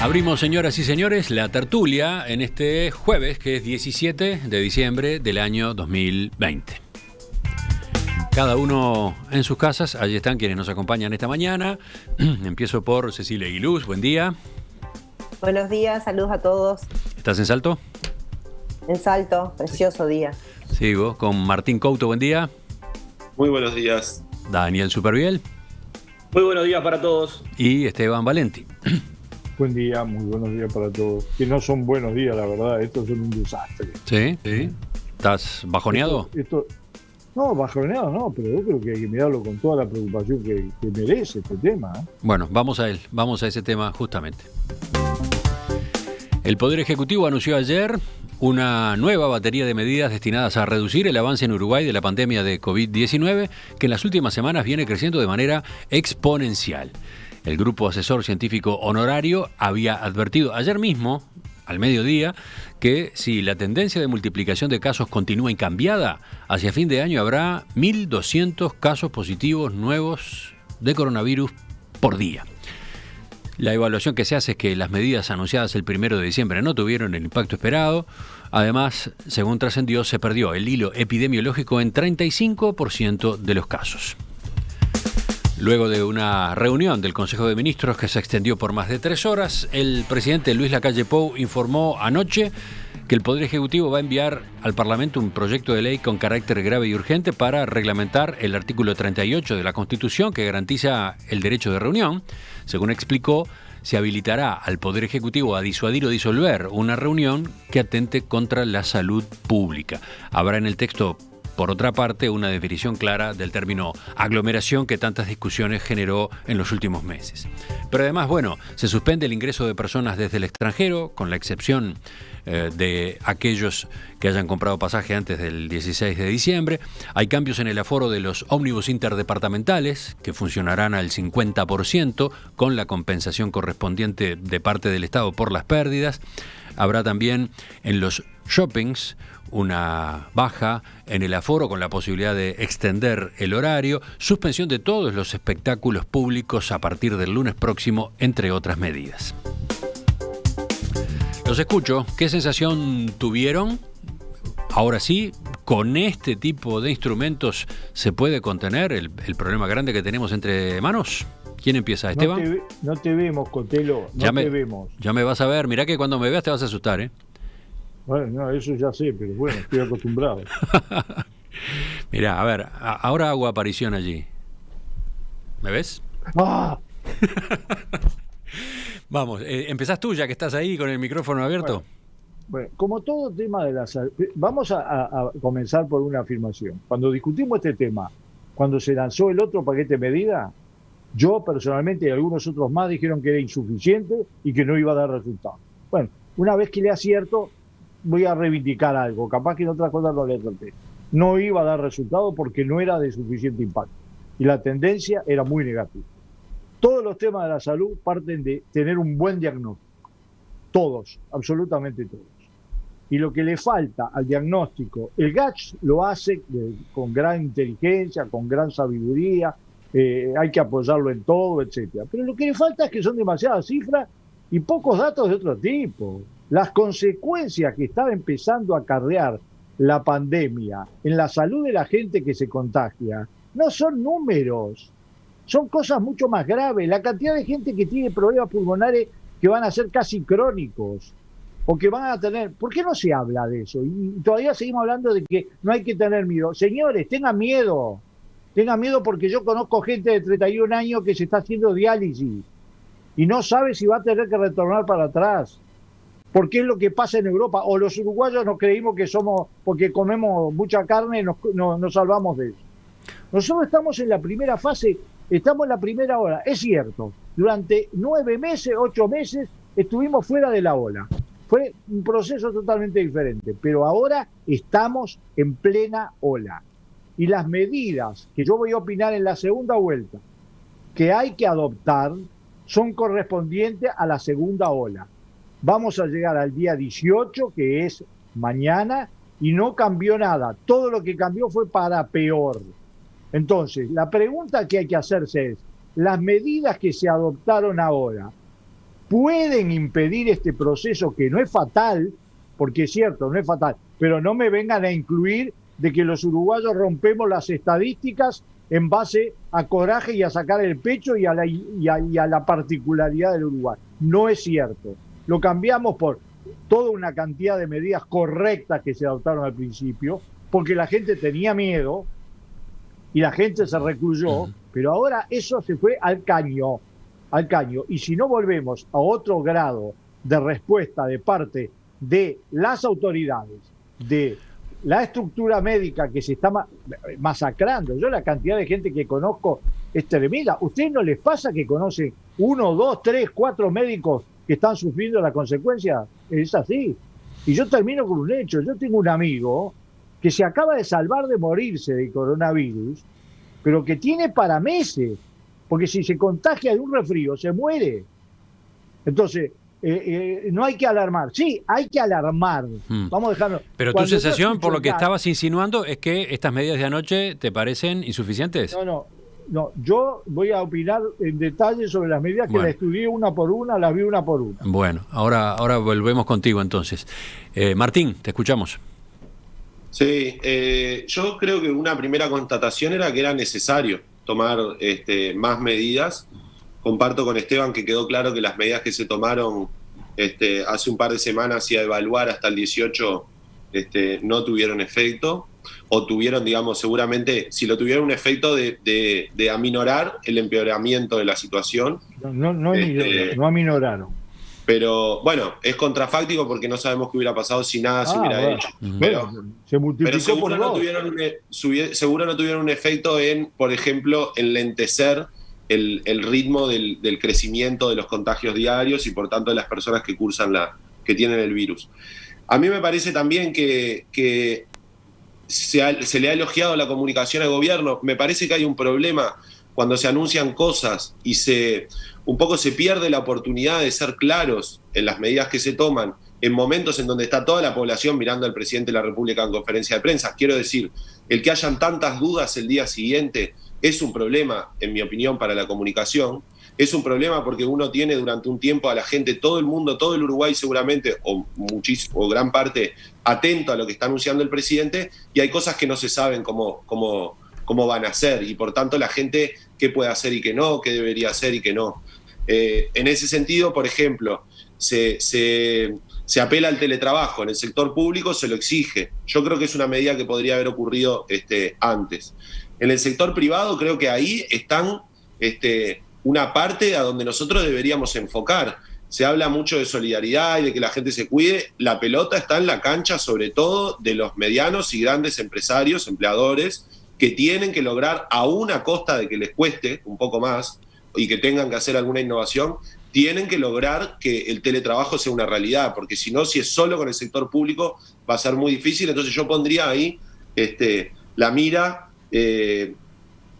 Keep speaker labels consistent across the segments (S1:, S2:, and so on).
S1: Abrimos, señoras y señores, la tertulia en este jueves, que es 17 de diciembre del año 2020. Cada uno en sus casas, allí están quienes nos acompañan esta mañana. Empiezo por Cecilia Aguiluz, buen día.
S2: Buenos días, saludos a todos.
S1: ¿Estás en Salto?
S2: En Salto, precioso día.
S1: Sigo con Martín Couto, buen día.
S3: Muy buenos días.
S1: Daniel Superviel.
S4: Muy buenos días para todos.
S1: Y Esteban Valenti.
S5: Buen día, muy buenos días para todos. Que no son buenos días, la verdad, estos son un desastre.
S1: ¿Sí? ¿Sí? ¿Estás bajoneado?
S5: No, bajoneado no, pero yo creo que hay que mirarlo con toda la preocupación que merece este tema.
S1: Bueno, vamos a él, vamos a ese tema justamente. El Poder Ejecutivo anunció ayer una nueva batería de medidas destinadas a reducir el avance en Uruguay de la pandemia de COVID-19, que en las últimas semanas viene creciendo de manera exponencial. El Grupo Asesor Científico Honorario había advertido ayer mismo, al mediodía, que si la tendencia de multiplicación de casos continúa incambiada, hacia fin de año habrá 1.200 casos positivos nuevos de coronavirus por día. La evaluación que se hace es que las medidas anunciadas el 1 de diciembre no tuvieron el impacto esperado. Además, según trascendió, se perdió el hilo epidemiológico en 35% de los casos. Luego de una reunión del Consejo de Ministros que se extendió por más de 3 horas, el presidente Luis Lacalle Pou informó anoche que el Poder Ejecutivo va a enviar al Parlamento un proyecto de ley con carácter grave y urgente para reglamentar el artículo 38 de la Constitución que garantiza el derecho de reunión. Según explicó, se habilitará al Poder Ejecutivo a disuadir o disolver una reunión que atente contra la salud pública. Habrá en el texto, por otra parte, una definición clara del término aglomeración que tantas discusiones generó en los últimos meses. Pero además, se suspende el ingreso de personas desde el extranjero, con la excepción de aquellos que hayan comprado pasaje antes del 16 de diciembre. Hay cambios en el aforo de los ómnibus interdepartamentales, que funcionarán al 50%, con la compensación correspondiente de parte del Estado por las pérdidas. Habrá también en los shoppings una baja en el aforo con la posibilidad de extender el horario, suspensión de todos los espectáculos públicos a partir del lunes próximo, entre otras medidas. Los escucho. ¿Qué sensación tuvieron? Ahora sí, con este tipo de instrumentos se puede contener el problema grande que tenemos entre manos. ¿Quién empieza, Esteban?
S5: No te vemos, Cotelo, te vemos.
S1: Ya me vas a ver, mirá que cuando me veas te vas a asustar, ¿eh?
S5: Bueno, no, eso ya sé, pero bueno, estoy acostumbrado.
S1: Mirá, a ver, ahora hago aparición allí. ¿Me ves?
S5: ¡Ah!
S1: Vamos, empezás tú ya que estás ahí con el micrófono abierto.
S5: Bueno, como todo tema de la salud, vamos a comenzar por una afirmación. Cuando discutimos este tema, cuando se lanzó el otro paquete de medidas, yo personalmente y algunos otros más dijeron que era insuficiente y que no iba a dar resultados. Bueno, una vez que le acierto, voy a reivindicar algo, capaz que en otras cosas no le acerté. No iba a dar resultado porque no era de suficiente impacto y la tendencia era muy negativa. Todos los temas de la salud parten de tener un buen diagnóstico, todos, absolutamente todos. Y lo que le falta al diagnóstico, el GACH lo hace con gran inteligencia, con gran sabiduría, hay que apoyarlo en todo, etcétera. Pero lo que le falta es que son demasiadas cifras y pocos datos de otro tipo. Las consecuencias que estaba empezando a acarrear la pandemia en la salud de la gente que se contagia no son números, son cosas mucho más graves. La cantidad de gente que tiene problemas pulmonares que van a ser casi crónicos o que van a tener... ¿Por qué no se habla de eso? Y todavía seguimos hablando de que no hay que tener miedo. Señores, tengan miedo porque yo conozco gente de 31 años que se está haciendo diálisis y no sabe si va a tener que retornar para atrás. Porque es lo que pasa en Europa. O los uruguayos nos creímos que somos, porque comemos mucha carne, nos salvamos de eso. Nosotros estamos en la primera fase, estamos en la primera ola. Es cierto, durante 9 meses, 8 meses, estuvimos fuera de la ola. Fue un proceso totalmente diferente. Pero ahora estamos en plena ola. Y las medidas que yo voy a opinar en la segunda vuelta, que hay que adoptar, son correspondientes a la segunda ola. Vamos a llegar al día 18, que es mañana, y no cambió nada. Todo lo que cambió fue para peor. Entonces, la pregunta que hay que hacerse es, las medidas que se adoptaron ahora, pueden impedir este proceso que no es fatal, porque es cierto, no es fatal, pero no me vengan a incluir de que los uruguayos rompemos las estadísticas en base a coraje y a sacar el pecho y a la particularidad del Uruguay. No es cierto. Lo cambiamos por toda una cantidad de medidas correctas que se adoptaron al principio, porque la gente tenía miedo y la gente se recluyó, pero ahora eso se fue al caño. Y si no volvemos a otro grado de respuesta de parte de las autoridades, de la estructura médica que se está masacrando. Yo la cantidad de gente que conozco es tremenda. ¿Ustedes no les pasa que conocen 1, 2, 3, 4 médicos que están sufriendo la consecuencia? Es así. Y yo termino con un hecho. Yo tengo un amigo que se acaba de salvar de morirse de coronavirus, pero que tiene para meses, porque si se contagia de un resfrío, se muere. Entonces, no hay que alarmar. Sí, hay que alarmar. Vamos a dejarlo.
S1: Pero tu sensación, por lo que estabas insinuando, es que estas medidas de anoche te parecen insuficientes.
S5: No, yo voy a opinar en detalle sobre las medidas que las estudié una por una, las vi una por una.
S1: Bueno, ahora volvemos contigo entonces. Martín, te escuchamos.
S3: Sí, yo creo que una primera constatación era que era necesario tomar más medidas. Comparto con Esteban que quedó claro que las medidas que se tomaron hace un par de semanas y a evaluar hasta el 18 no tuvieron efecto, o tuvieron, digamos, seguramente, si lo tuvieron un efecto de aminorar el empeoramiento de la situación.
S5: No aminoraron.
S3: Pero bueno, es contrafáctico porque no sabemos qué hubiera pasado si nada se hubiera hecho. Pero
S5: se multiplicó
S3: pero seguro,
S5: por dos.
S3: Seguro no tuvieron un efecto en, por ejemplo, enlentecer el ritmo del crecimiento de los contagios diarios y por tanto de las personas que que tienen el virus. A mí me parece también que se le ha elogiado la comunicación al gobierno. Me parece que hay un problema cuando se anuncian cosas y un poco se pierde la oportunidad de ser claros en las medidas que se toman en momentos en donde está toda la población mirando al presidente de la República en conferencia de prensa. Quiero decir, el que hayan tantas dudas el día siguiente es un problema, en mi opinión, para la comunicación. Es un problema porque uno tiene durante un tiempo a la gente, todo el mundo, todo el Uruguay seguramente, o gran parte, atento a lo que está anunciando el presidente, y hay cosas que no se saben cómo van a ser, y por tanto la gente qué puede hacer y qué no, qué debería hacer y qué no. En ese sentido, por ejemplo, se apela al teletrabajo, en el sector público se lo exige. Yo creo que es una medida que podría haber ocurrido antes. En el sector privado creo que ahí están una parte a donde nosotros deberíamos enfocar. Se habla mucho de solidaridad y de que la gente se cuide. La pelota está en la cancha, sobre todo de los medianos y grandes empresarios, empleadores, que tienen que lograr, aún a costa de que les cueste un poco más y que tengan que hacer alguna innovación, tienen que lograr que el teletrabajo sea una realidad, porque si no, si es solo con el sector público, va a ser muy difícil. Entonces yo pondría ahí la mira,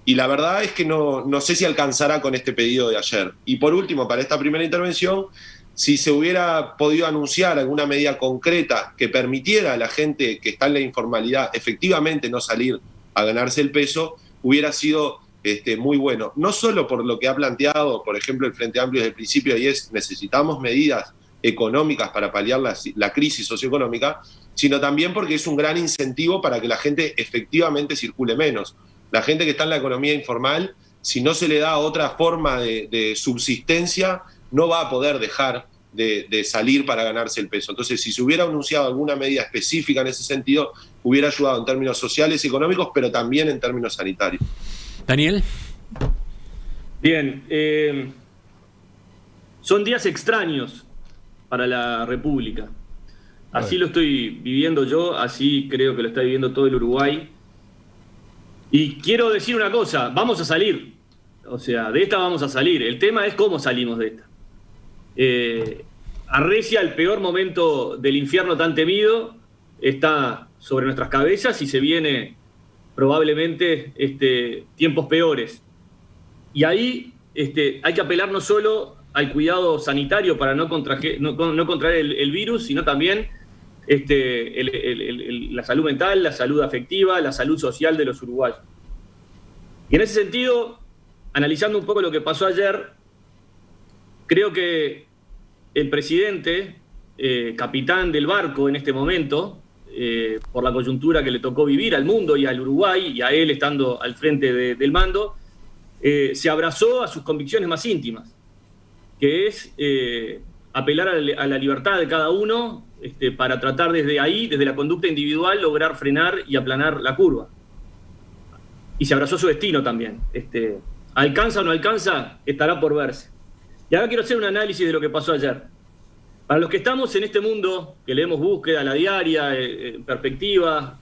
S3: y la verdad es que no sé si alcanzará con este pedido de ayer. Y por último, para esta primera intervención, si se hubiera podido anunciar alguna medida concreta que permitiera a la gente que está en la informalidad efectivamente no salir a ganarse el peso, hubiera sido muy bueno. No solo por lo que ha planteado, por ejemplo, el Frente Amplio desde el principio, y es necesitamos medidas económicas para paliar la crisis socioeconómica, sino también porque es un gran incentivo para que la gente efectivamente circule menos. La gente que está en la economía informal, si no se le da otra forma de subsistencia, no va a poder dejar de salir para ganarse el peso. Entonces, si se hubiera anunciado alguna medida específica en ese sentido, hubiera ayudado en términos sociales y económicos, pero también en términos sanitarios.
S1: Daniel.
S4: Bien, son días extraños para la República. Así lo estoy viviendo yo, así creo que lo está viviendo todo el Uruguay. Y quiero decir una cosa, vamos a salir. O sea, de esta vamos a salir. El tema es cómo salimos de esta. Arrecia el peor momento del infierno tan temido, está sobre nuestras cabezas y se viene probablemente tiempos peores. Y ahí hay que apelar no solo al cuidado sanitario para no contraer el virus, sino también la salud mental, la salud afectiva, la salud social de los uruguayos. Y en ese sentido, analizando un poco lo que pasó ayer, creo que el presidente, capitán del barco en este momento, por la coyuntura que le tocó vivir al mundo y al Uruguay, y a él estando al frente del mando, se abrazó a sus convicciones más íntimas, que es apelar a la libertad de cada uno para tratar desde ahí, desde la conducta individual, lograr frenar y aplanar la curva. Y se abrazó su destino también. ¿Alcanza o no alcanza? Estará por verse. Y ahora quiero hacer un análisis de lo que pasó ayer. Para los que estamos en este mundo, que leemos Búsqueda, La Diaria, Perspectiva,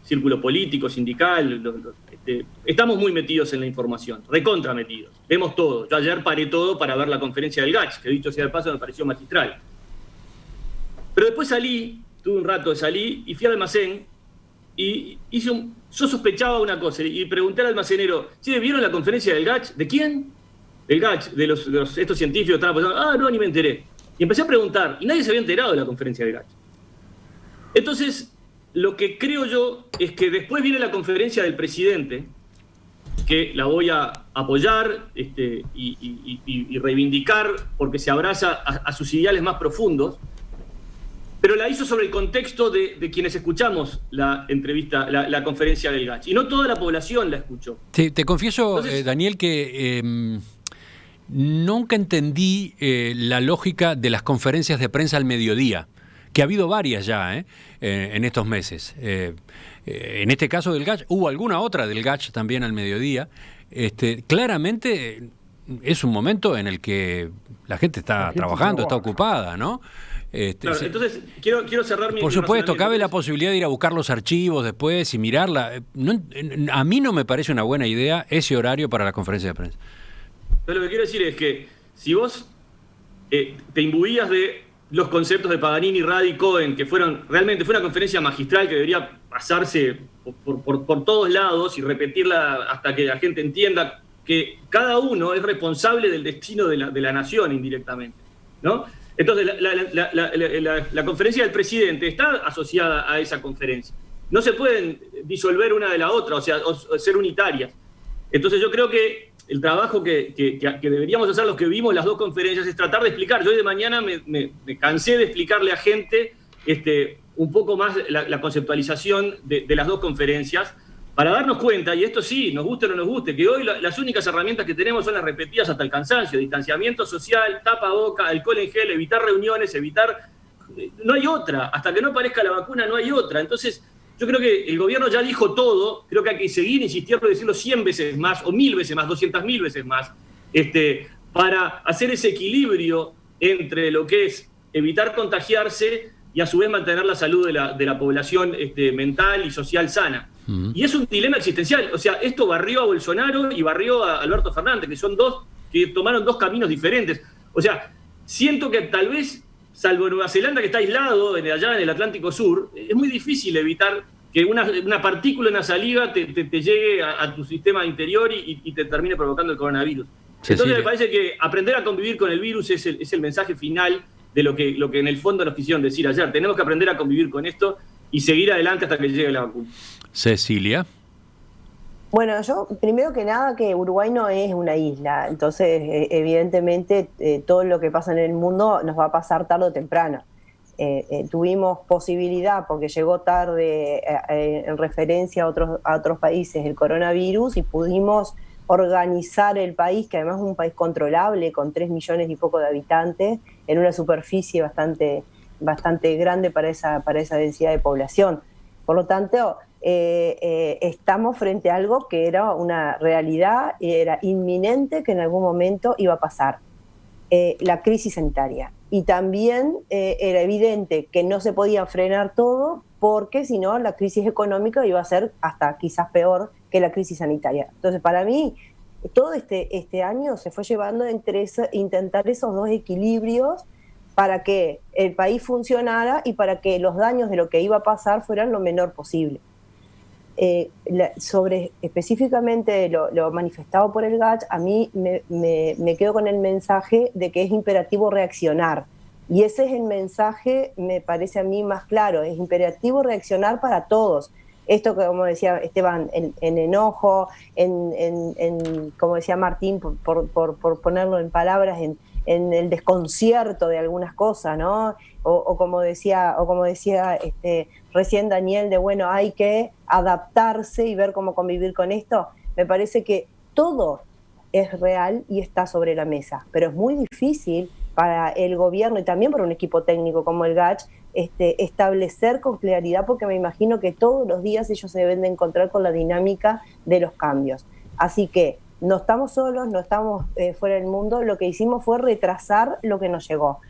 S4: Círculo Político, Sindical, estamos muy metidos en la información, recontra metidos. Vemos todo. Yo ayer paré todo para ver la conferencia del GACH, que dicho sea de paso me pareció magistral. Pero después tuve un rato de salí y fui al almacén y yo sospechaba una cosa y pregunté al almacenero, ¿sí, vieron la conferencia del GACH? ¿De quién? Del GACH, de estos científicos que estaban pasando. No, ni me enteré. Y empecé a preguntar, y nadie se había enterado de la conferencia del GACH. Entonces, lo que creo yo es que después viene la conferencia del presidente, que la voy a apoyar y reivindicar porque se abraza a sus ideales más profundos, pero la hizo sobre el contexto de quienes escuchamos la entrevista, la conferencia del GACH. Y no toda la población la escuchó.
S1: Sí, te confieso,
S4: Entonces,
S1: Daniel, que nunca entendí la lógica de las conferencias de prensa al mediodía, que ha habido varias ya en estos meses. En este caso del GACH, hubo alguna otra del GACH también al mediodía. Claramente es un momento en el que la gente está trabajando, está ocupada, ¿no?
S4: Claro, entonces quiero cerrar mi...
S1: Por supuesto, cabe la posibilidad de ir a buscar los archivos después y mirarla. A mí no me parece una buena idea ese horario para la conferencia de prensa.
S4: Entonces, lo que quiero decir es que si vos te imbuías de los conceptos de Paganini, Radi y Cohen, que realmente fue una conferencia magistral que debería pasarse por todos lados y repetirla hasta que la gente entienda que cada uno es responsable del destino de la nación indirectamente, ¿no? Entonces, la conferencia del presidente está asociada a esa conferencia. No se pueden disolver una de la otra, o ser unitarias. Entonces, yo creo que el trabajo que deberíamos hacer los que vimos las dos conferencias es tratar de explicar. Yo hoy de mañana me cansé de explicarle a gente un poco más la conceptualización de las dos conferencias, para darnos cuenta, y esto sí, nos guste o no nos guste, que hoy las únicas herramientas que tenemos son las repetidas hasta el cansancio: distanciamiento social, tapaboca, alcohol en gel, evitar reuniones, no hay otra, hasta que no aparezca la vacuna no hay otra. Entonces, yo creo que el gobierno ya dijo todo, creo que hay que seguir insistiendo y decirlo 100 veces más, o 1000 veces más, 200.000 veces más, para hacer ese equilibrio entre lo que es evitar contagiarse y a su vez mantener la salud de la población mental y social sana. Y es un dilema existencial. O sea, esto barrió a Bolsonaro y barrió a Alberto Fernández, que son dos que tomaron dos caminos diferentes. O sea, siento que tal vez, salvo Nueva Zelanda, que está aislado allá en el Atlántico Sur, es muy difícil evitar que una partícula en la saliva te llegue a tu sistema interior y te termine provocando el coronavirus. Entonces me parece que aprender a convivir con el virus es el mensaje final de lo que en el fondo nos quisieron decir ayer. Tenemos que aprender a convivir con esto y seguir adelante hasta que llegue la vacuna.
S1: Cecilia.
S2: Bueno, yo primero que nada que Uruguay no es una isla, entonces evidentemente todo lo que pasa en el mundo nos va a pasar tarde o temprano. Tuvimos posibilidad, porque llegó tarde en referencia a otros países el coronavirus, y pudimos organizar el país, que además es un país controlable, con 3 millones y poco de habitantes, en una superficie bastante grande para esa densidad de población. Por lo tanto, estamos frente a algo que era una realidad y era inminente, que en algún momento iba a pasar. La crisis sanitaria. Y también era evidente que no se podía frenar todo, porque si no la crisis económica iba a ser hasta quizás peor que la crisis sanitaria. Entonces, para mí, todo este año se fue llevando entre intentar esos dos equilibrios para que el país funcionara y para que los daños de lo que iba a pasar fueran lo menor posible. Sobre específicamente lo manifestado por el GACH, a mí me quedo con el mensaje de que es imperativo reaccionar, y ese es el mensaje, me parece a mí, más claro. Es imperativo reaccionar para todos. Esto que, como decía Esteban, en enojo, como decía Martín, por ponerlo en palabras, en el desconcierto de algunas cosas, ¿no? O como decía recién Daniel, de bueno, hay que adaptarse y ver cómo convivir con esto. Me parece que todo es real y está sobre la mesa, pero es muy difícil para el gobierno y también para un equipo técnico como el GACH establecer con claridad, porque me imagino que todos los días ellos se deben de encontrar con la dinámica de los cambios. Así que no estamos solos, no estamos fuera del mundo, lo que hicimos fue retrasar lo que nos llegó.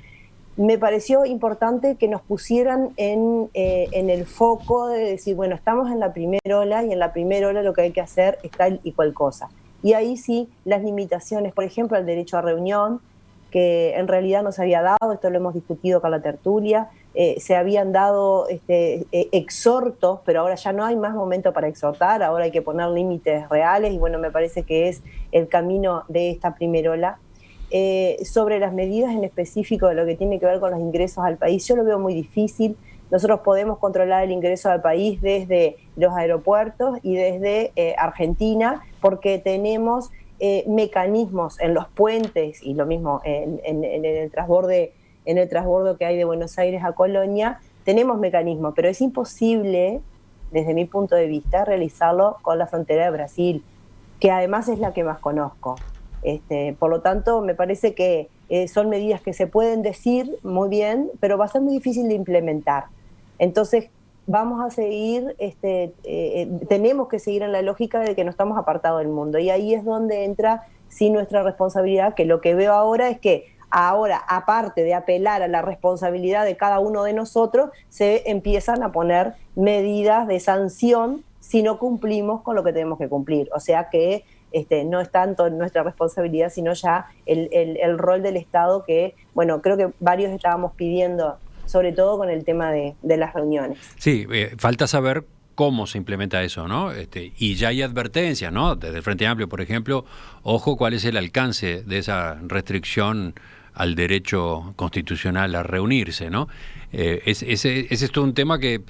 S2: Me pareció importante que nos pusieran en el foco de decir, bueno, estamos en la primera ola y en la primera ola lo que hay que hacer es tal y cual cosa. Y ahí sí, las limitaciones, por ejemplo, al derecho a reunión, que en realidad no se había dado, esto lo hemos discutido con la tertulia, se habían dado exhortos, pero ahora ya no hay más momento para exhortar, ahora hay que poner límites reales y bueno, me parece que es el camino de esta primera ola. Sobre las medidas en específico de lo que tiene que ver con los ingresos al país, yo lo veo muy difícil. Nosotros podemos controlar el ingreso al país desde los aeropuertos y desde Argentina, porque tenemos mecanismos en los puentes y lo mismo en el transbordo que hay de Buenos Aires a Colonia, tenemos mecanismos, pero es imposible, desde mi punto de vista, realizarlo con la frontera de Brasil, que además es la que más conozco. Por lo tanto, me parece que son medidas que se pueden decir muy bien, pero va a ser muy difícil de implementar. Entonces, vamos a seguir, tenemos que seguir en la lógica de que no estamos apartados del mundo. Y ahí es donde entra, sí, nuestra responsabilidad, que lo que veo ahora es que ahora, aparte de apelar a la responsabilidad de cada uno de nosotros, se empiezan a poner medidas de sanción si no cumplimos con lo que tenemos que cumplir. O sea que no es tanto nuestra responsabilidad, sino ya el rol del Estado que, bueno, creo que varios estábamos pidiendo, sobre todo con el tema de las reuniones.
S1: Sí, falta saber cómo se implementa eso, ¿no? Y ya hay advertencias, ¿no? Desde el Frente Amplio, por ejemplo, ojo cuál es el alcance de esa restricción al derecho constitucional a reunirse, ¿no? Ese es todo un tema que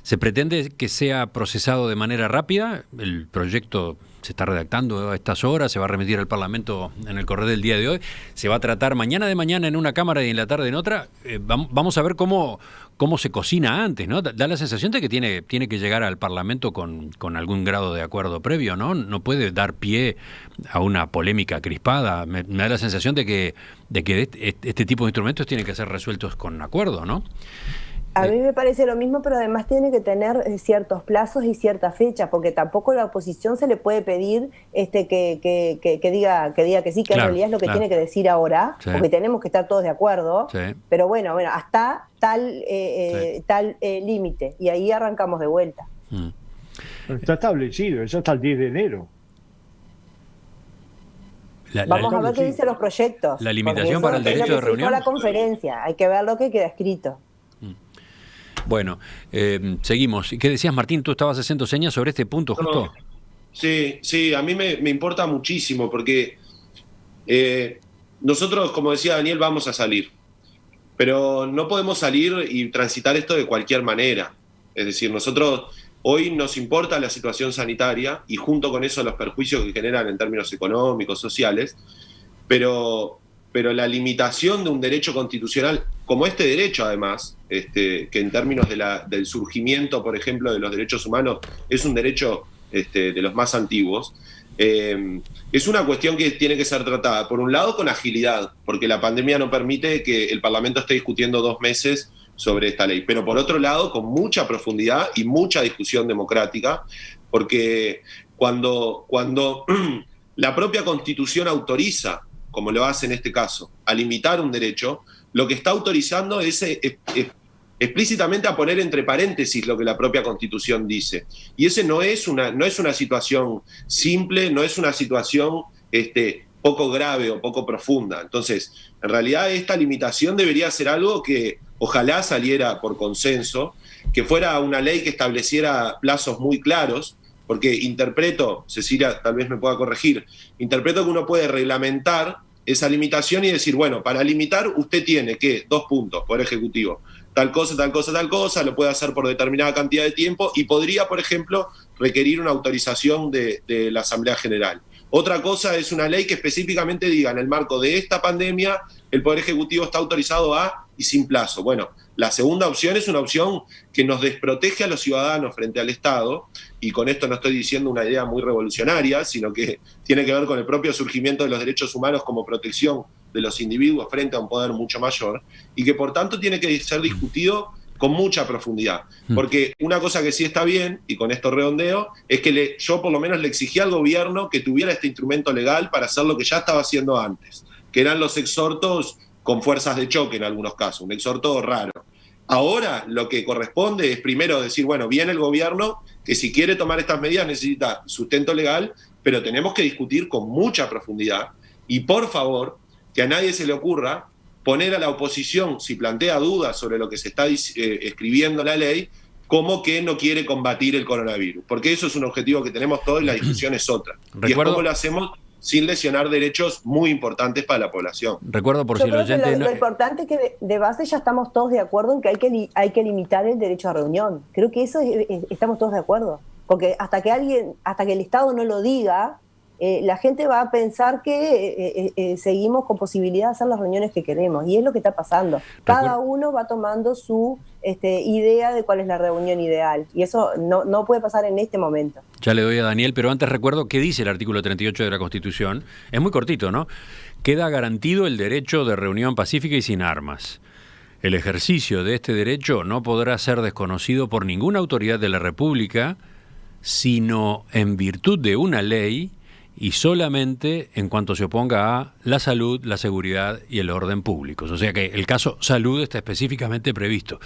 S1: se pretende que sea procesado de manera rápida. El proyecto se está redactando a estas horas, se va a remitir al Parlamento en el correr del día de hoy, se va a tratar mañana en una Cámara y en la tarde en otra. Vamos a ver cómo se cocina antes, ¿no? Da la sensación de que tiene que llegar al Parlamento con algún grado de acuerdo previo, ¿no? No puede dar pie a una polémica crispada. Me da la sensación de que este tipo de instrumentos tienen que ser resueltos con acuerdo, ¿no?
S2: A mí me parece lo mismo, pero además tiene que tener ciertos plazos y ciertas fechas, porque tampoco a la oposición se le puede pedir que diga que sí, que claro, en realidad es lo que tiene que decir ahora, sí, porque tenemos que estar todos de acuerdo, sí, pero bueno, hasta tal límite, y ahí arrancamos de vuelta.
S5: Está establecido, eso hasta el 10 de enero.
S2: Vamos a ver qué dicen los proyectos.
S1: La limitación para el derecho de reunión.
S2: La conferencia, hay que ver lo que queda escrito.
S1: Bueno, seguimos. ¿Qué decías, Martín? Tú estabas haciendo señas sobre este punto justo.
S3: Sí, a mí me importa muchísimo porque nosotros, como decía Daniel, vamos a salir. Pero no podemos salir y transitar esto de cualquier manera. Es decir, nosotros hoy nos importa la situación sanitaria y junto con eso los perjuicios que generan en términos económicos, sociales, pero la limitación de un derecho constitucional, como este derecho además, que en términos del surgimiento, por ejemplo, de los derechos humanos, es un derecho de los más antiguos, es una cuestión que tiene que ser tratada, por un lado, con agilidad, porque la pandemia no permite que el Parlamento esté discutiendo 2 meses sobre esta ley, pero por otro lado, con mucha profundidad y mucha discusión democrática, porque cuando la propia Constitución autoriza, como lo hace en este caso, a limitar un derecho, lo que está autorizando es explícitamente a poner entre paréntesis lo que la propia Constitución dice. Y ese no es una situación simple, no es una situación poco grave o poco profunda. Entonces, en realidad esta limitación debería ser algo que ojalá saliera por consenso, que fuera una ley que estableciera plazos muy claros, porque interpreto, Cecilia tal vez me pueda corregir, interpreto que uno puede reglamentar esa limitación y decir, bueno, para limitar usted tiene que, 2 puntos, Poder Ejecutivo, tal cosa, lo puede hacer por determinada cantidad de tiempo y podría, por ejemplo, requerir una autorización de la Asamblea General. Otra cosa es una ley que específicamente diga, en el marco de esta pandemia, el Poder Ejecutivo está autorizado a y sin plazo. Bueno, la segunda opción es una opción que nos desprotege a los ciudadanos frente al Estado, y con esto no estoy diciendo una idea muy revolucionaria, sino que tiene que ver con el propio surgimiento de los derechos humanos como protección de los individuos frente a un poder mucho mayor, y que por tanto tiene que ser discutido con mucha profundidad. Porque una cosa que sí está bien, y con esto redondeo, es que yo por lo menos le exigí al gobierno que tuviera este instrumento legal para hacer lo que ya estaba haciendo antes, que eran los exhortos con fuerzas de choque en algunos casos, un exhorto raro. Ahora lo que corresponde es primero decir, bueno, viene el gobierno, que si quiere tomar estas medidas necesita sustento legal, pero tenemos que discutir con mucha profundidad, y por favor, que a nadie se le ocurra poner a la oposición, si plantea dudas sobre lo que se está escribiendo la ley, como que no quiere combatir el coronavirus, porque eso es un objetivo que tenemos todos y la discusión es otra. Y es como lo hacemos sin lesionar derechos muy importantes para la población.
S1: Recuerdo por si el oyente...
S2: Lo importante es que de base ya estamos todos de acuerdo en que hay que limitar el derecho a reunión. Creo que eso estamos todos de acuerdo, porque hasta que el Estado no lo diga, la gente va a pensar que seguimos con posibilidad de hacer las reuniones que queremos, y es lo que está pasando. Cada uno va tomando su idea de cuál es la reunión ideal, y eso no puede pasar en este momento.
S1: Ya le doy a Daniel, pero antes recuerdo qué dice el artículo 38 de la Constitución. Es muy cortito, ¿no? Queda garantido el derecho de reunión pacífica y sin armas. El ejercicio de este derecho no podrá ser desconocido por ninguna autoridad de la República, sino en virtud de una ley y solamente en cuanto se oponga a la salud, la seguridad y el orden públicos. O sea que el caso salud está específicamente previsto,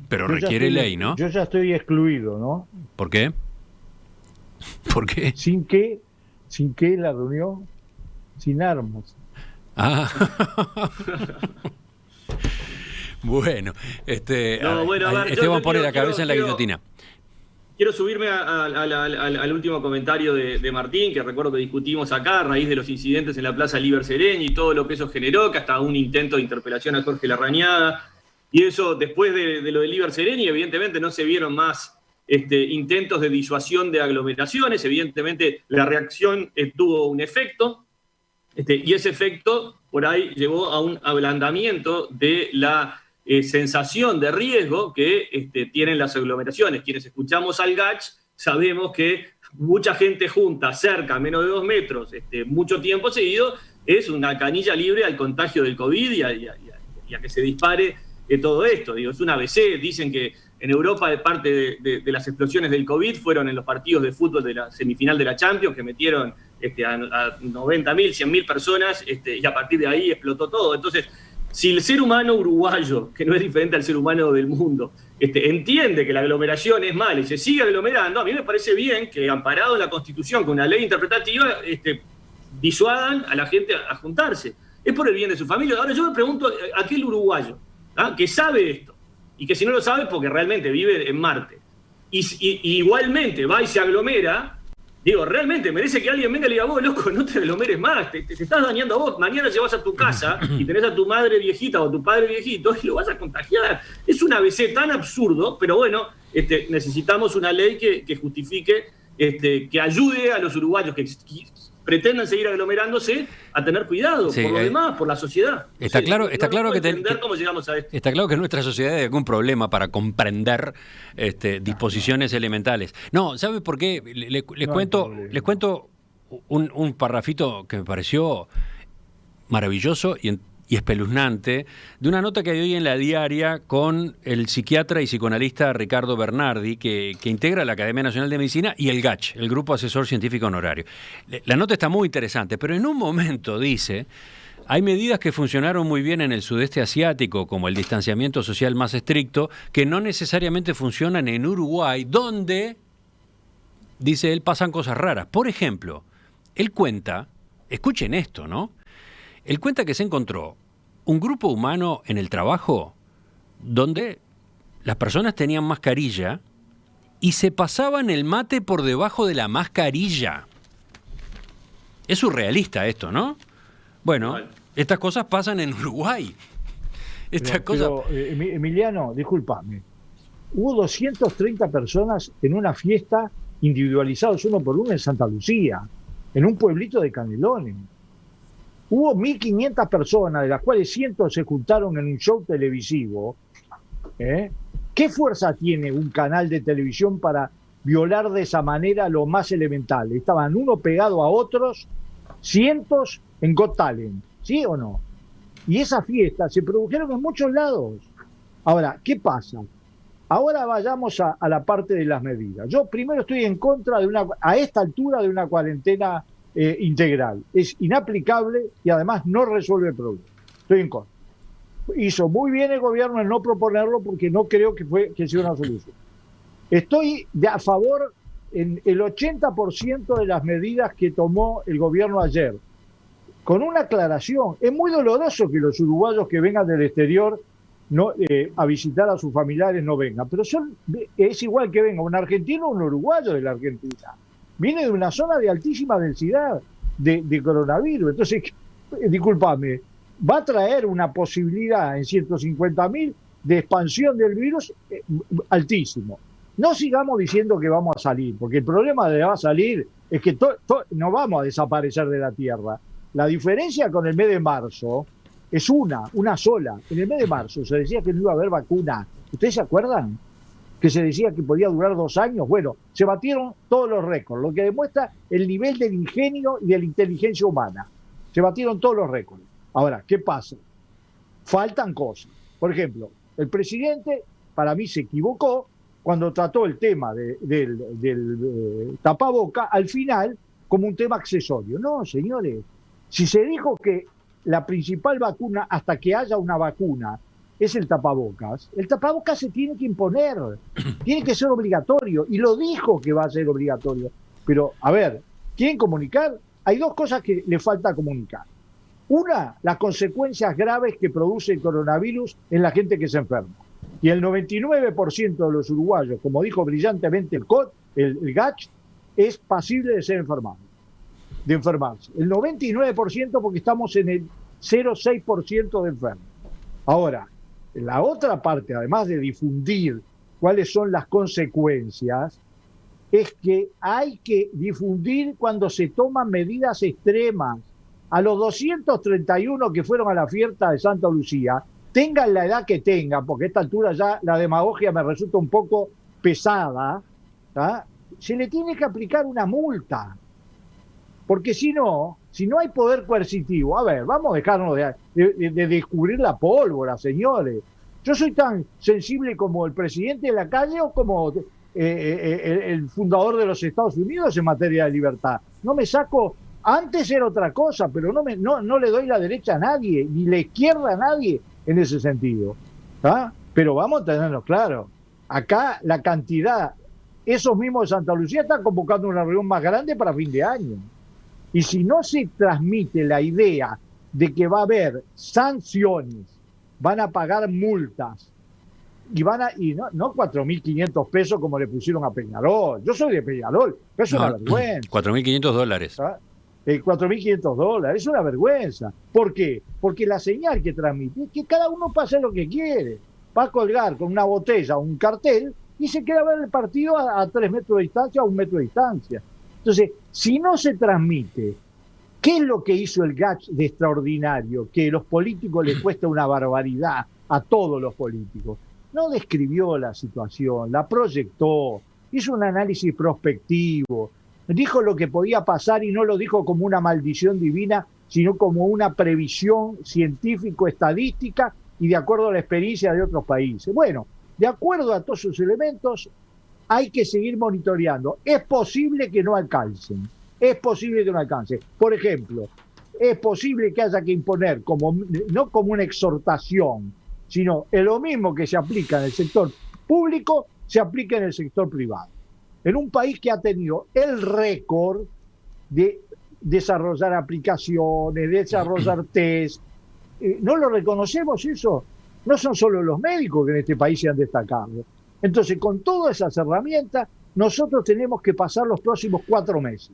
S1: pero requiere ley, ¿no?
S5: Yo ya estoy excluido, ¿no?
S1: ¿Por qué? ¿Por qué?
S5: Sin que la reunión sin armas.
S1: Ah. Bueno, Esteban pone la cabeza en la guillotina.
S4: Quiero subirme al último comentario de Martín, que recuerdo que discutimos acá a raíz de los incidentes en la Plaza Líber Sereni y todo lo que eso generó, que hasta un intento de interpelación a Jorge Larrañaga. Y eso, después de lo de Líber Sereni, evidentemente no se vieron más intentos de disuasión de aglomeraciones. Evidentemente la reacción tuvo un efecto, y ese efecto por ahí llevó a un ablandamiento de la sensación de riesgo que tienen las aglomeraciones. Quienes escuchamos al GACH sabemos que mucha gente junta cerca, a menos de 2 metros, mucho tiempo seguido, es una canilla libre al contagio del COVID y a que se dispare todo esto. Digo, es un ABC. Dicen que en Europa parte de las explosiones del COVID fueron en los partidos de fútbol de la semifinal de la Champions, que metieron a 90.000, 100.000 personas, y a partir de ahí explotó todo. Entonces, si el ser humano uruguayo, que no es diferente al ser humano del mundo, entiende que la aglomeración es mala y se sigue aglomerando, a mí me parece bien que, amparado en la Constitución con una ley interpretativa, disuadan a la gente a juntarse. Es por el bien de su familia. Ahora yo me pregunto, aquel uruguayo que sabe esto, y que si no lo sabe porque realmente vive en Marte, y igualmente va y se aglomera, digo, realmente merece que alguien venga y le diga, vos, loco, no te aglomeres más, te estás dañando a vos. Mañana llevas a tu casa y tenés a tu madre viejita o a tu padre viejito y lo vas a contagiar. Es un ABC tan absurdo, pero bueno, necesitamos una ley que justifique, que ayude a los uruguayos que pretendan seguir aglomerándose a tener cuidado, por lo demás, por la sociedad.
S1: Está claro que
S4: cómo llegamos a esto.
S1: Está claro que nuestra sociedad hay algún problema para comprender disposiciones elementales. No, ¿sabe por qué? Les cuento un parrafito que me pareció maravilloso y espeluznante, de una nota que hay hoy en La Diaria con el psiquiatra y psicoanalista Ricardo Bernardi, que integra la Academia Nacional de Medicina, y el GACH, el Grupo Asesor Científico Honorario. La nota está muy interesante, pero en un momento dice: hay medidas que funcionaron muy bien en el sudeste asiático, como el distanciamiento social más estricto, que no necesariamente funcionan en Uruguay, donde, dice él, pasan cosas raras. Por ejemplo, él cuenta, escuchen esto, ¿no? Él cuenta que se encontró un grupo humano en el trabajo donde las personas tenían mascarilla y se pasaban el mate por debajo de la mascarilla. Es surrealista esto, ¿no? Bueno, estas cosas pasan en Uruguay.
S5: Pero, Emiliano, discúlpame. Hubo 230 personas en una fiesta individualizados uno por uno en Santa Lucía. en un pueblito de Canelones. Hubo 1.500 personas, de las cuales cientos se juntaron en un show televisivo. ¿Qué fuerza tiene un canal de televisión para violar de esa manera lo más elemental? Estaban uno pegado a otros, cientos en Got Talent, ¿sí o no? Y esas fiestas se produjeron en muchos lados. Ahora, ¿qué pasa? Ahora vayamos a la parte de las medidas. Yo primero estoy en contra a esta altura de una cuarentena integral. Es inaplicable y además no resuelve el problema. Estoy en contra. Hizo muy bien el gobierno en no proponerlo porque no creo que sea una solución. Estoy a favor en el 80% de las medidas que tomó el gobierno ayer, con una aclaración. Es muy doloroso que los uruguayos que vengan del exterior a visitar a sus familiares no vengan, pero es igual que venga un argentino o un uruguayo de la Argentina. Viene de una zona de altísima densidad de coronavirus. Entonces, discúlpame, va a traer una posibilidad en 150.000 de expansión del virus altísimo. No sigamos diciendo que vamos a salir, porque el problema de va a salir es que no vamos a desaparecer de la Tierra. La diferencia con el mes de marzo es una sola. En el mes de marzo se decía que no iba a haber vacuna. ¿Ustedes se acuerdan? Que se decía que podía durar 2 años. Bueno, se batieron todos los récords, lo que demuestra el nivel del ingenio y de la inteligencia humana. Se batieron todos los récords. Ahora, ¿qué pasa? Faltan cosas. Por ejemplo, el presidente, para mí, se equivocó cuando trató el tema del tapaboca al final como un tema accesorio. No, señores, si se dijo que la principal vacuna, hasta que haya una vacuna, es el tapabocas se tiene que imponer, tiene que ser obligatorio, y lo dijo que va a ser obligatorio. Pero, a ver, ¿quieren comunicar? Hay 2 cosas que le falta comunicar. Una, las consecuencias graves que produce el coronavirus en la gente que se enferma. Y el 99% de los uruguayos, como dijo brillantemente el GACH, es pasible de ser de enfermarse. El 99% porque estamos en el 0,6% de enfermos. Ahora, la otra parte, además de difundir cuáles son las consecuencias, es que hay que difundir cuando se toman medidas extremas. A los 231 que fueron a la fiesta de Santa Lucía, tengan la edad que tengan, porque a esta altura ya la demagogia me resulta un poco pesada, se le tiene que aplicar una multa. Porque si no hay poder coercitivo, a ver, vamos a dejarnos de descubrir la pólvora, señores. Yo soy tan sensible como el presidente de la calle o como el fundador de los Estados Unidos en materia de libertad. No me saco, antes era otra cosa, pero no le doy la derecha a nadie, ni la izquierda a nadie en ese sentido. Pero vamos a tenerlo claro. Acá la cantidad, esos mismos de Santa Lucía están convocando una reunión más grande para fin de año. Y si no se transmite la idea de que va a haber sanciones, van a pagar multas, y no 4.500 pesos como le pusieron a Peñarol. Yo soy de Peñarol, pero es una vergüenza.
S1: $4.500.
S5: $4.500, es una vergüenza. ¿Por qué? Porque la señal que transmite es que cada uno pase lo que quiere. Va a colgar con una botella o un cartel y se queda a ver el partido a 3 metros de distancia o a 1 metro de distancia. Entonces, si no se transmite, ¿qué es lo que hizo el GACH de extraordinario? Que a los políticos les cuesta una barbaridad, a todos los políticos. No describió la situación, la proyectó, hizo un análisis prospectivo, dijo lo que podía pasar y no lo dijo como una maldición divina, sino como una previsión científico-estadística y de acuerdo a la experiencia de otros países. Bueno, de acuerdo a todos esos elementos, hay que seguir monitoreando. Es posible que no alcancen. Por ejemplo, es posible que haya que imponer, no como una exhortación, sino lo mismo que se aplica en el sector público, se aplica en el sector privado. En un país que ha tenido el récord de desarrollar aplicaciones, desarrollar test, ¿no lo reconocemos eso? No son solo los médicos que en este país se han destacado. Entonces, con todas esas herramientas, nosotros tenemos que pasar los próximos 4 meses.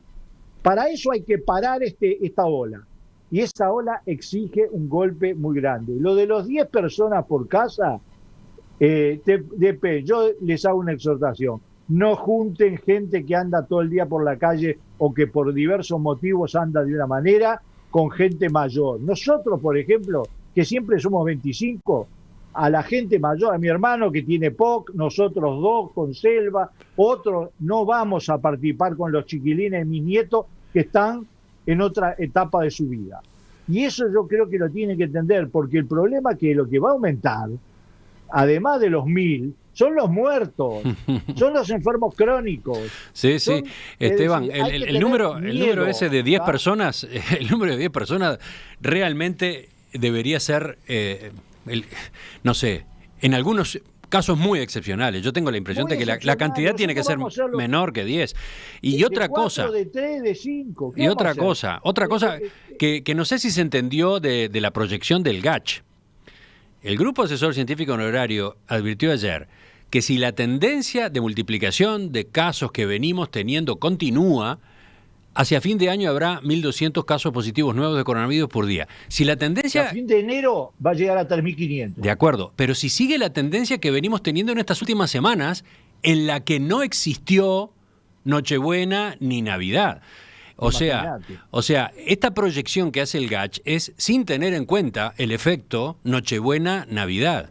S5: Para eso hay que parar esta ola. Y esa ola exige un golpe muy grande. Lo de los 10 personas por casa, yo les hago una exhortación. no junten gente que anda todo el día por la calle o que por diversos motivos anda de una manera con gente mayor. Nosotros, por ejemplo, que siempre somos 25, a la gente mayor, a mi hermano que tiene POC, nosotros dos con Selva, otros no vamos a participar con los chiquilines, mis nietos, que están en otra etapa de su vida. Y eso yo creo que lo tienen que entender, porque el problema es que lo que va a aumentar, además de los 1000, son los muertos, son los enfermos crónicos.
S1: Sí, sí.
S5: Son,
S1: Esteban,
S5: decir,
S1: el número ese de 10 personas, el número de 10 personas realmente debería ser, no sé, en algunos casos muy excepcionales. Yo tengo la impresión de que la cantidad tiene que ser menor que 10. Y otra cosa...
S5: de 3, de 5.
S1: Y otra cosa que no sé si se entendió de la proyección del GACH. El Grupo Asesor Científico Honorario advirtió ayer que si la tendencia de multiplicación de casos que venimos teniendo continúa, hacia fin de año habrá 1.200 casos positivos nuevos de coronavirus por día. Si la tendencia...
S5: A fin de enero va a llegar a 3.500.
S1: De acuerdo, pero si sigue la tendencia que venimos teniendo en estas últimas semanas, en la que no existió Nochebuena ni Navidad. O sea, esta proyección que hace el GACH es sin tener en cuenta el efecto Nochebuena-Navidad.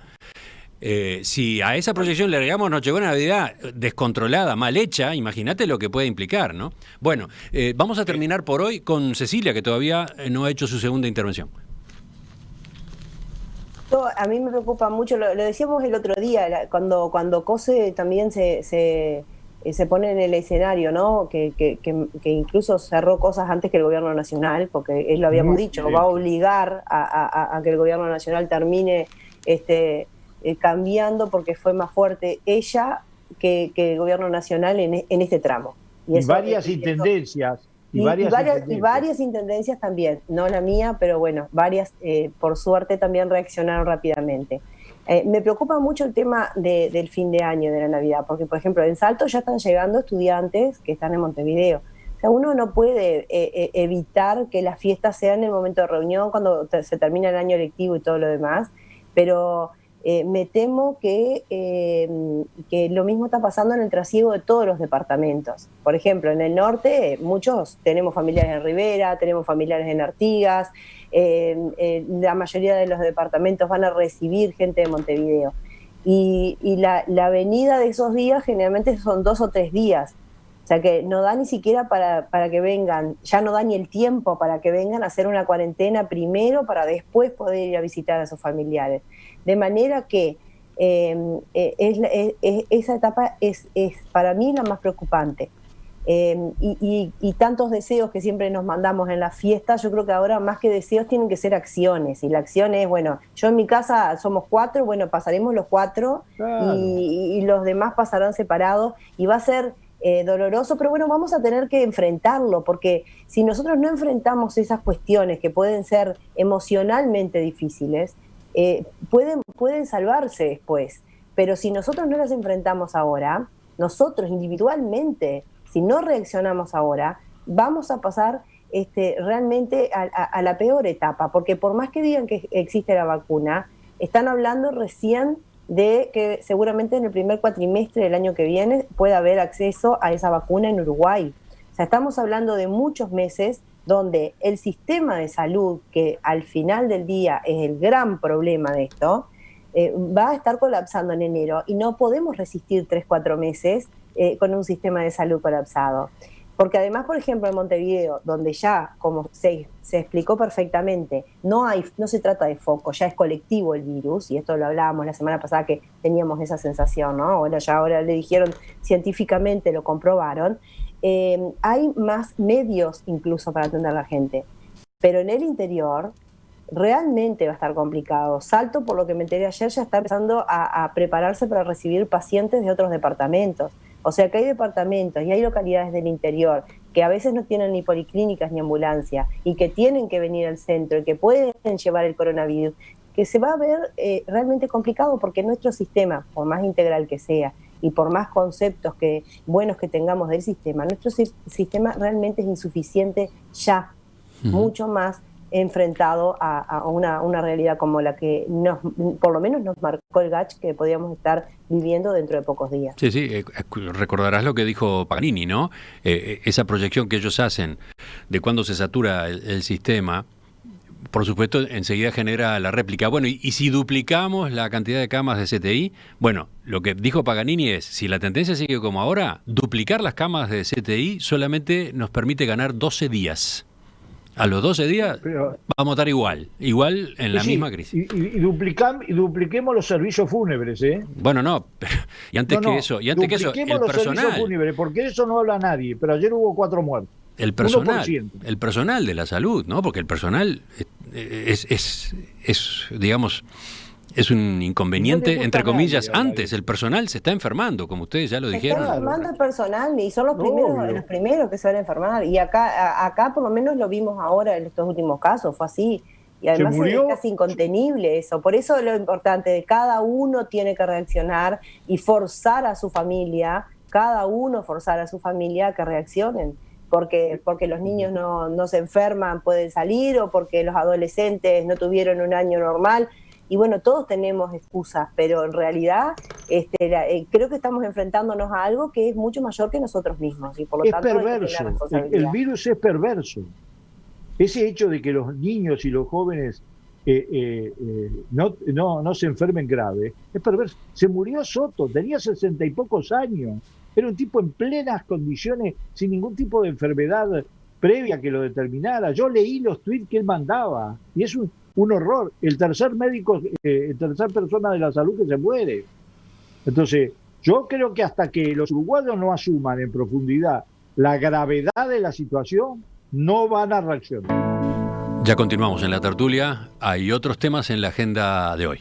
S1: Si a esa proyección le agregamos Nochebuena-Navidad descontrolada, mal hecha, imagínate lo que puede implicar, ¿no? Bueno, vamos a terminar por hoy con Cecilia, que todavía no ha hecho su segunda intervención.
S2: A mí me preocupa mucho, lo decíamos el otro día, cuando COSE también se pone en el escenario, ¿no? Que incluso cerró cosas antes que el gobierno nacional, porque él lo habíamos dicho, va a obligar a que el gobierno nacional termine cambiando porque fue más fuerte ella que el gobierno nacional en este tramo.
S5: Y varias intendencias. Y
S2: varias intendencias también, no la mía, pero bueno, varias por suerte también reaccionaron rápidamente. Me preocupa mucho el tema del fin de año, de la Navidad, porque por ejemplo en Salto ya están llegando estudiantes que están en Montevideo. O sea, uno no puede evitar que las fiestas sean en el momento de reunión, cuando se termina el año lectivo y todo lo demás, pero me temo que lo mismo está pasando en el trasiego de todos los departamentos. Por ejemplo, en el norte muchos tenemos familiares en Rivera, tenemos familiares en Artigas, la mayoría de los departamentos van a recibir gente de Montevideo. Y la venida de esos días generalmente son 2 o 3 días. O sea que no da ni siquiera para que vengan, ya no da ni el tiempo para que vengan a hacer una cuarentena primero para después poder ir a visitar a sus familiares. De manera que esa etapa es para mí la más preocupante. Y tantos deseos que siempre nos mandamos en las fiestas, yo creo que ahora más que deseos tienen que ser acciones. Y la acción es, bueno, yo en mi casa somos 4, bueno, pasaremos los 4, claro. y los demás pasarán separados y va a ser doloroso, pero bueno, vamos a tener que enfrentarlo, porque si nosotros no enfrentamos esas cuestiones que pueden ser emocionalmente difíciles, pueden salvarse después, pero si nosotros no las enfrentamos ahora, nosotros individualmente, si no reaccionamos ahora, vamos a pasar realmente a la peor etapa, porque por más que digan que existe la vacuna, están hablando recién de que seguramente en el primer cuatrimestre del año que viene pueda haber acceso a esa vacuna en Uruguay. O sea, estamos hablando de muchos meses donde el sistema de salud, que al final del día es el gran problema de esto, va a estar colapsando en enero y no podemos resistir 3-4 meses con un sistema de salud colapsado. Porque además, por ejemplo, en Montevideo, donde ya, como se explicó perfectamente, no se trata de foco, ya es colectivo el virus, y esto lo hablábamos la semana pasada que teníamos esa sensación, ¿no? Ahora le dijeron científicamente, lo comprobaron, hay más medios incluso para atender a la gente. Pero en el interior realmente va a estar complicado. Salto, por lo que me enteré ayer, ya está empezando a prepararse para recibir pacientes de otros departamentos. O sea que hay departamentos y hay localidades del interior que a veces no tienen ni policlínicas ni ambulancia y que tienen que venir al centro y que pueden llevar el coronavirus, que se va a ver realmente complicado, porque nuestro sistema, por más integral que sea y por más conceptos buenos que tengamos del sistema, nuestro sistema realmente es insuficiente ya, mucho más enfrentado a una realidad como la que por lo menos nos marcó el GACH, que podíamos estar viviendo dentro de pocos días.
S1: Sí, recordarás lo que dijo Paganini, ¿no? Esa proyección que ellos hacen de cuando se satura el sistema, por supuesto, enseguida genera la réplica. Bueno, y si duplicamos la cantidad de camas de CTI, bueno, lo que dijo Paganini es, si la tendencia sigue como ahora, duplicar las camas de CTI solamente nos permite ganar 12 días. A los 12 días vamos a estar igual en la misma crisis.
S5: Y dupliquemos los servicios fúnebres, ¿eh?
S1: Bueno, no, pero, y antes que eso, el
S5: los servicios fúnebres, porque de eso no habla nadie, pero ayer hubo 4 muertos.
S1: El personal de la salud, ¿no? Porque el personal es digamos, es un inconveniente, entre comillas, antes. El personal se está enfermando, como ustedes ya lo dijeron.
S2: Se está enfermando el personal y son los primeros que se van a enfermar. Y acá por lo menos lo vimos ahora en estos últimos casos, fue así. Y además es casi incontenible eso. Por eso lo importante de cada uno tiene que reaccionar y forzar a su familia, a que reaccionen. Porque los niños no se enferman, pueden salir, o porque los adolescentes no tuvieron un año normal. Y bueno, todos tenemos excusas, pero en realidad creo que estamos enfrentándonos a algo que es mucho mayor que nosotros mismos. Y por lo tanto,
S5: perverso. El virus es perverso. Ese hecho de que los niños y los jóvenes no se enfermen grave es perverso. Se murió Soto, tenía 60 y pocos años. Era un tipo en plenas condiciones, sin ningún tipo de enfermedad previa que lo determinara. Yo leí los tweets que él mandaba y es un horror. El tercer persona de la salud que se muere. Entonces, yo creo que hasta que los uruguayos no asuman en profundidad la gravedad de la situación, no van a reaccionar.
S1: Ya continuamos en la tertulia. Hay otros temas en la agenda de hoy.